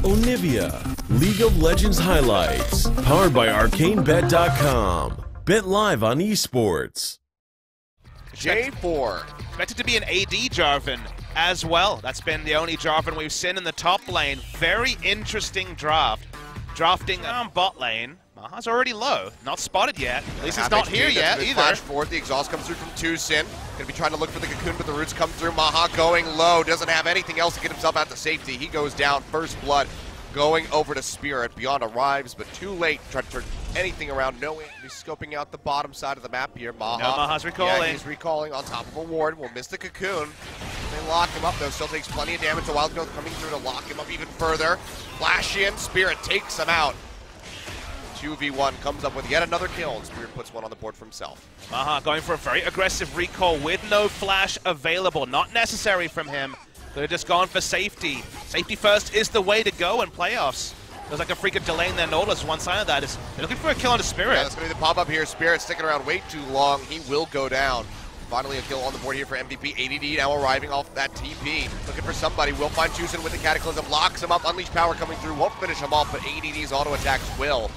Onivia, League of Legends highlights, powered by ArcaneBet.com. Bet live on esports. J4. Expected to be an AD Jarvan as well. That's been the only Jarvan we've seen in the top lane. Very interesting draft. Drafting bot lane. Maha's already low. Not spotted yet. At least it's not here yet either. Flash forward. The exhaust comes through from Tucson. Gonna be trying to look for the cocoon, but the roots come through. Maha going low. Doesn't have anything else to get himself out to safety. He goes down. First blood going over to Spirit. Beyond arrives, but too late. Try to turn anything around. No way. He's scoping out the bottom side of the map here. Maha. No, Maha's recalling. Yeah, he's recalling on top of a ward. Will miss the cocoon. They lock him up though. Still takes plenty of damage. The Wild Growth coming through to lock him up even further. Flash in. Spirit takes him out. 2v1 comes up with yet another kill, and Spirit puts one on the board for himself. Maha going for a very aggressive recall with no flash available. Not necessary from him. Could have just gone for safety. Safety first is the way to go in playoffs. There's like a freaking delaying their Nautilus. One side of that is they're looking for a kill on the Spirit. Yeah, that's going to be the pop-up here. Spirit sticking around way too long. He will go down. Finally a kill on the board here for MVP. ADD now arriving off that TP. Looking for somebody. Will find Tucson with the Cataclysm. Locks him up. Unleash power coming through. Won't finish him off, but ADD's auto attacks will.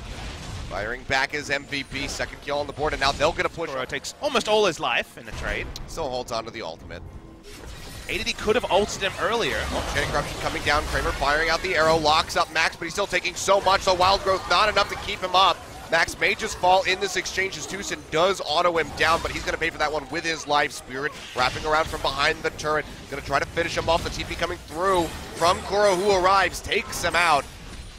Firing back his MVP, second kill on the board, and now they'll get a push. It takes almost all his life in the trade. Still holds on to the ultimate. ADD could have ulted him earlier. Chain Corruption coming down, Kramer firing out the arrow, locks up Max, but he's still taking so much, so Wild Growth not enough to keep him up. Max may just fall in this exchange as Tucson does auto him down, but he's going to pay for that one with his life. Spirit wrapping around from behind the turret, going to try to finish him off. The TP coming through from Kuro, who arrives, takes him out.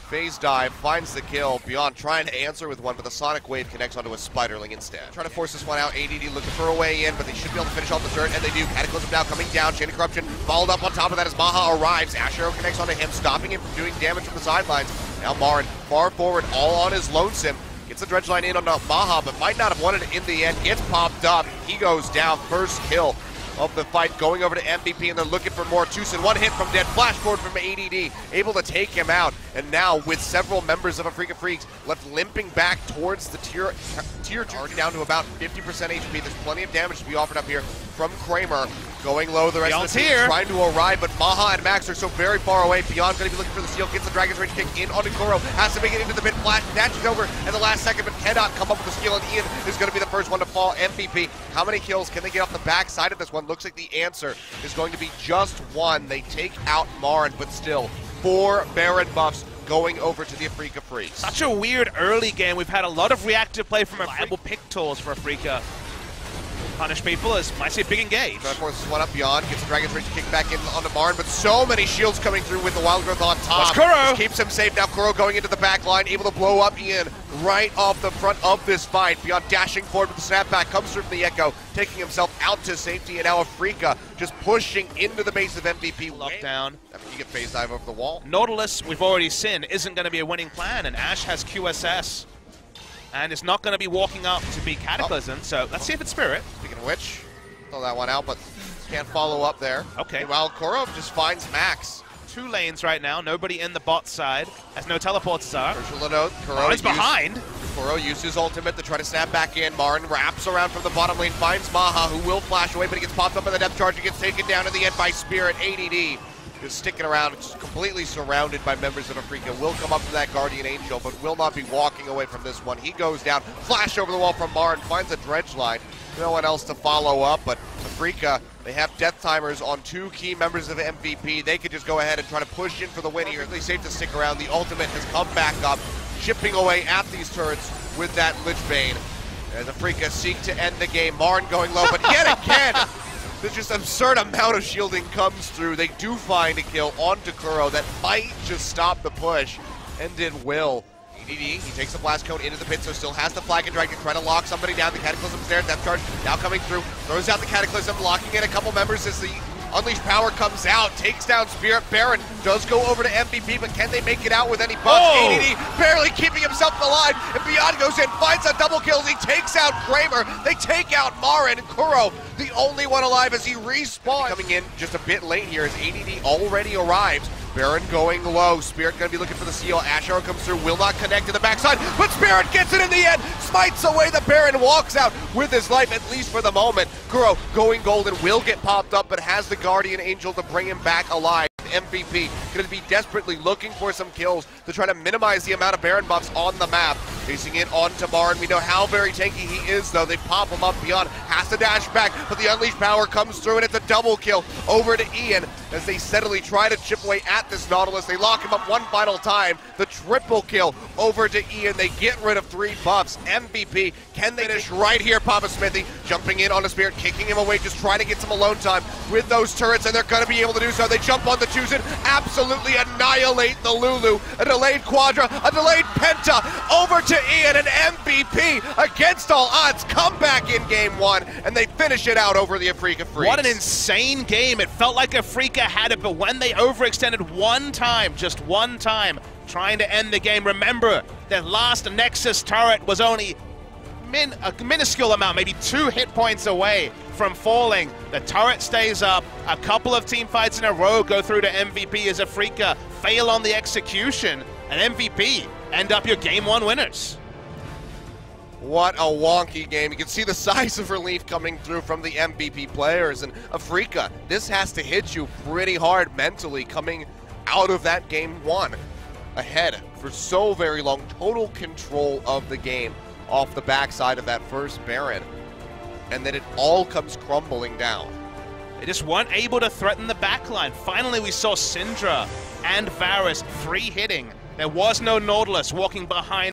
Phase dive, finds the kill. Beyond trying to answer with one, but the Sonic Wave connects onto a Spiderling instead. Trying to force this one out. ADD looking for a way in, but they should be able to finish off the turret, and they do. Cataclysm now coming down. Chain of Corruption followed up on top of that as Maha arrives. Ash Arrow connects onto him, stopping him from doing damage from the sidelines. Now Marin far forward, all on his lonesome. Gets the dredge line in on Maha, but might not have wanted it in the end. Gets popped up. He goes down. First kill of the fight going over to MVP, and they're looking for more. Tucson, one hit from dead, flash forward from ADD, able to take him out, and now with several members of Afreeca Freecs left limping back towards the tier 2, down to about 50% HP. There's plenty of damage to be offered up here from Kramer. Going low, the rest of the team trying to arrive, but Maha and Max are so very far away. Beyond going to be looking for the steal, gets the Dragon's Rage kick in onto Kuro, has to make it into the mid flash, dashes over at the last second, but cannot come up with the steal, and Ian is going to be the first one to fall. MVP, how many kills can they get off the back side of this one? Looks like the answer is going to be just one. They take out Marin, but still, 4 Baron buffs going over to the Afreeca Freecs. Such a weird early game. We've had a lot of reactive play from reliable pick tools for Afreeca. Punish people as might see a big engage. Trying to force this one up Beyond, gets the Dragon's Rage kick back in onto Marin, but so many shields coming through with the Wild Growth on top. Kuro. Just keeps him safe. Now Kuro going into the back line, able to blow up Ian right off the front of this fight. Beyond dashing forward with the snapback, comes through from the Echo, taking himself out to safety, and now Afreeca just pushing into the base of MVP. Lockdown. After you get phase dive over the wall. Nautilus, we've already seen, isn't going to be a winning plan, and Ash has QSS. And it's not going to be walking up to be Cataclysm, so let's see if it's Spirit. Speaking of which, throw that one out, but can't follow up there. Okay. Meanwhile, Kuro just finds Max. 2 lanes right now, nobody in the bot side, as no teleports are. Kuro is behind. Kuro used his ultimate to try to snap back in. Marin wraps around from the bottom lane, finds Maha, who will flash away, but he gets popped up by the depth charge and gets taken down in the end by Spirit. ADD is sticking around, just completely surrounded by members of Afreeca. Will come up to that Guardian Angel, but will not be walking away from this one. He goes down, flash over the wall from Marin, finds a dredge line. No one else to follow up, but Afreeca, they have death timers on 2 key members of MVP. They could just go ahead and try to push in for the win here. They're safe to stick around. The ultimate has come back up, chipping away at these turrets with that Lich Bane. As Afreeca seek to end the game. Marin going low, but yet again, there's just absurd amount of shielding comes through. They do find a kill onto Kuro that might just stop the push, and it will. ADD, he takes the blast cone into the pit, so still has the flag and drag to try to lock somebody down. The Cataclysm's there, depth charge now coming through, throws out the Cataclysm, locking in a couple members as the Unleash power comes out, takes down Spirit. Baron does go over to MVP, but can they make it out with any buffs? ADD barely keeping himself alive, and Beyond goes in, finds a double kill, he takes out Kramer, they take out Marin, and Kuro, the only one alive as he respawns. Coming in just a bit late here as ADD already arrives. Baron going low. Spirit going to be looking for the seal. Ash Arrow comes through, will not connect to the backside, but Spirit gets it in the end, smites away the Baron, walks out with his life, at least for the moment. Kuro going golden, will get popped up, but has the Guardian Angel to bring him back alive. MVP going to be desperately looking for some kills to try to minimize the amount of Baron buffs on the map. Chasing it onto Baron. We know how very tanky he is, though. They pop him up beyond. Has to dash back, but the Unleashed power comes through, and it's a double kill over to Ian as they steadily try to chip away at this Nautilus. They lock him up one final time. The triple kill over to Ian. They get rid of 3 buffs. MVP, can they finish right here? Papa Smithy jumping in on a Spirit, kicking him away, just trying to get some alone time with those turrets, and they're going to be able to do so. They jump on the Tucson, absolutely annihilate the Lulu. A delayed Quadra, a delayed Penta, over to Ian, and MVP against all odds come back in game 1, and they finish it out over the Afreeca Freecs. What an insane game. It felt like Afreeca had it, but when they overextended one time, just one time, trying to end the game, remember that last Nexus turret was only a minuscule amount, maybe 2 hit points away from falling. The turret stays up. A couple of team fights in a row go through to MVP as Afreeca fail on the execution, and MVP end up your game 1 winners. What a wonky game. You can see the size of relief coming through from the MVP players. And Afreeca, this has to hit you pretty hard mentally coming out of that game 1. Ahead for so very long. Total control of the game off the backside of that first Baron. And then it all comes crumbling down. They just weren't able to threaten the backline. Finally, we saw Syndra and Varus free hitting. There was no Nautilus walking behind